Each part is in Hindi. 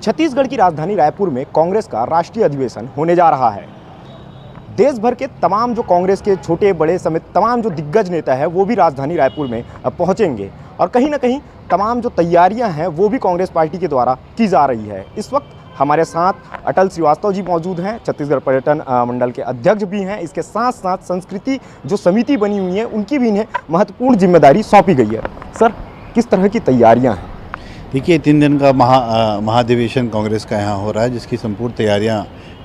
छत्तीसगढ़ की राजधानी रायपुर में कांग्रेस का राष्ट्रीय अधिवेशन होने जा रहा है। देश भर के तमाम जो कांग्रेस के छोटे बड़े समेत तमाम जो दिग्गज नेता है वो भी राजधानी रायपुर में पहुंचेंगे और कहीं ना कहीं तमाम जो तैयारियां हैं वो भी कांग्रेस पार्टी के द्वारा की जा रही है। इस वक्त हमारे साथ अटल श्रीवास्तव जी मौजूद हैं, छत्तीसगढ़ पर्यटन मंडल के अध्यक्ष भी हैं। इसके साथ साथ संस्कृति जो समिति बनी हुई है उनकी भी इन्हें महत्वपूर्ण जिम्मेदारी सौंपी गई है। सर, किस तरह की तैयारियां हैं? देखिए, 3 दिन का महाधिवेशन कांग्रेस का यहाँ हो रहा है, जिसकी संपूर्ण तैयारियां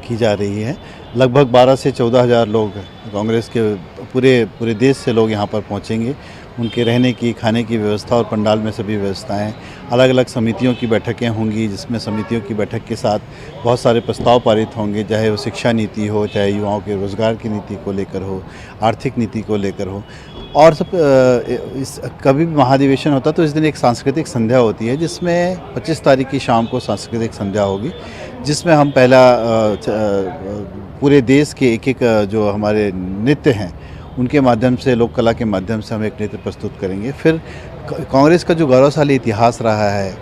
की जा रही हैं। लगभग 12 से 14 हज़ार लोग कांग्रेस के पूरे देश से लोग यहाँ पर पहुँचेंगे। उनके रहने की, खाने की व्यवस्था और पंडाल में सभी व्यवस्थाएं, अलग अलग समितियों की बैठकें होंगी, जिसमें समितियों की बैठक के साथ बहुत सारे प्रस्ताव पारित होंगे, चाहे वो शिक्षा नीति हो, चाहे युवाओं के रोज़गार की नीति को लेकर हो, आर्थिक नीति को लेकर हो। और कभी भी महाधिवेशन होता तो इस दिन एक सांस्कृतिक संध्या होती है, जिसमें 25 तारीख की शाम को सांस्कृतिक संध्या होगी, जिसमें हम पहला पूरे देश के एक जो हमारे नृत्य हैं उनके माध्यम से, लोक कला के माध्यम से हम एक नृत्य प्रस्तुत करेंगे। फिर कांग्रेस का जो गौरवशाली इतिहास रहा है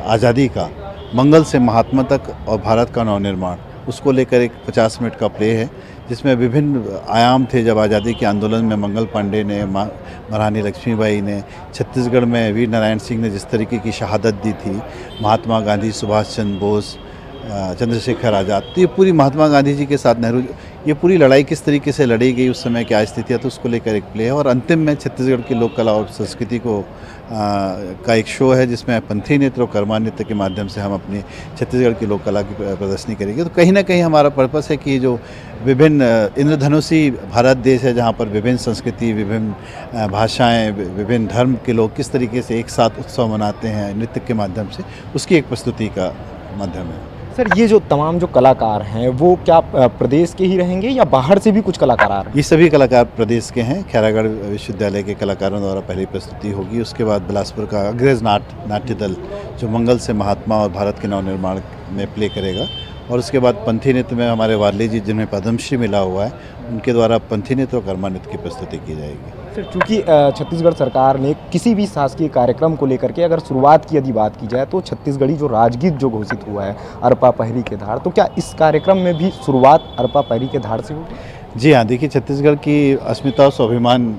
आज़ादी का, मंगल से महात्मा तक और भारत का नवनिर्माण, उसको लेकर एक 50 मिनट का प्ले है, जिसमें विभिन्न आयाम थे। जब आज़ादी के आंदोलन में मंगल पांडे ने, महारानी लक्ष्मीबाई ने, छत्तीसगढ़ में वीर नारायण सिंह ने जिस तरीके की शहादत दी थी, महात्मा गांधी, सुभाष चंद्र बोस, चंद्रशेखर आज़ाद, तो ये पूरी महात्मा गांधी जी के साथ नेहरू, ये पूरी लड़ाई किस तरीके से लड़ी गई, उस समय क्या स्थितियाँ, तो उसको लेकर एक प्ले है। और अंतिम में छत्तीसगढ़ की लोक कला और संस्कृति का एक शो है, जिसमें पंथी नृत्य और कर्मा नृत्य के माध्यम से हम अपनी छत्तीसगढ़ की लोक कला की प्रदर्शनी करेंगे। तो कहीं ना कहीं हमारा पर्पस है कि जो विभिन्न इंद्रधनुषी भारत देश है, जहाँ पर विभिन्न संस्कृति, विभिन्न भाषाएँ, विभिन्न धर्म के लोग किस तरीके से एक साथ उत्सव मनाते हैं नृत्य के माध्यम से, उसकी एक प्रस्तुति का माध्यम है। सर, ये जो तमाम जो कलाकार हैं वो क्या प्रदेश के ही रहेंगे या बाहर से भी कुछ कलाकार आ रहे हैं? ये सभी कलाकार प्रदेश के हैं। खैरागढ़ विश्वविद्यालय के कलाकारों द्वारा पहली प्रस्तुति होगी। उसके बाद बिलासपुर का अग्रज नाट्य दल, जो मंगल से महात्मा और भारत के नवनिर्माण में प्ले करेगा। और उसके बाद पंथी नृत्य में हमारे वार्ली जी, जिन्हें पद्मश्री मिला हुआ है, उनके द्वारा पंथी नृत्य और कर्मा नृत्य की प्रस्तुति की जाएगी। सर, चूँकि छत्तीसगढ़ सरकार ने किसी भी शासकीय कार्यक्रम को लेकर के अगर शुरुआत की यदि बात की जाए तो छत्तीसगढ़ी जो राजगीत जो घोषित हुआ है, अरपा पहरी के धार, तो क्या इस कार्यक्रम में भी शुरुआत अरपा पहरी के धार से होगी? जी हाँ, देखिए, छत्तीसगढ़ की अस्मिता और स्वाभिमान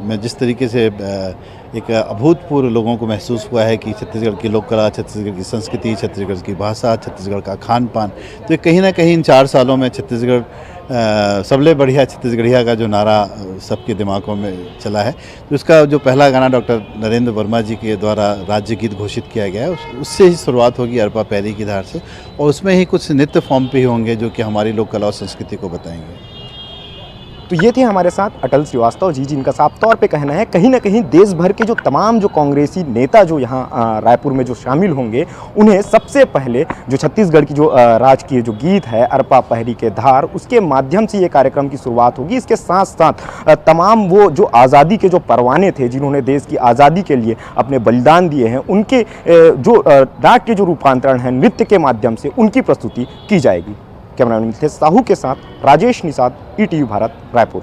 में जिस तरीके से एक अभूतपूर्व लोगों को महसूस हुआ है कि छत्तीसगढ़ की लोक कला, छत्तीसगढ़ की संस्कृति, छत्तीसगढ़ की भाषा, छत्तीसगढ़ का खान पान, तो कहीं ना कहीं इन 4 सालों में छत्तीसगढ़ सबले बढ़िया छत्तीसगढ़िया का जो नारा सबके दिमागों में चला है, तो उसका जो पहला गाना डॉक्टर नरेंद्र वर्मा जी के द्वारा राज्य गीत घोषित किया गया है, उससे ही शुरुआत होगी अरपा पहरी की धार से। और उसमें ही कुछ नृत्य फॉर्म पे ही होंगे जो कि हमारी लोक कला और संस्कृति को बताएंगे। तो ये थे हमारे साथ अटल श्रीवास्तव जी, जिनका साफ तौर पे कहना है कहीं ना कहीं देश भर के जो तमाम जो कांग्रेसी नेता जो यहाँ रायपुर में जो शामिल होंगे, उन्हें सबसे पहले जो छत्तीसगढ़ की जो राजकीय जो गीत है अरपा पहरी के धार, उसके माध्यम से ये कार्यक्रम की शुरुआत होगी। इसके साथ साथ तमाम वो जो आज़ादी के जो परवाने थे, जिन्होंने देश की आज़ादी के लिए अपने बलिदान दिए हैं, उनके जो नाट्य जो रूपांतरण है नृत्य के माध्यम से, उनकी प्रस्तुति की जाएगी। कैमरामैन मिथिलेश साहू के साथ राजेश निषाद, ईटीवी भारत, रायपुर।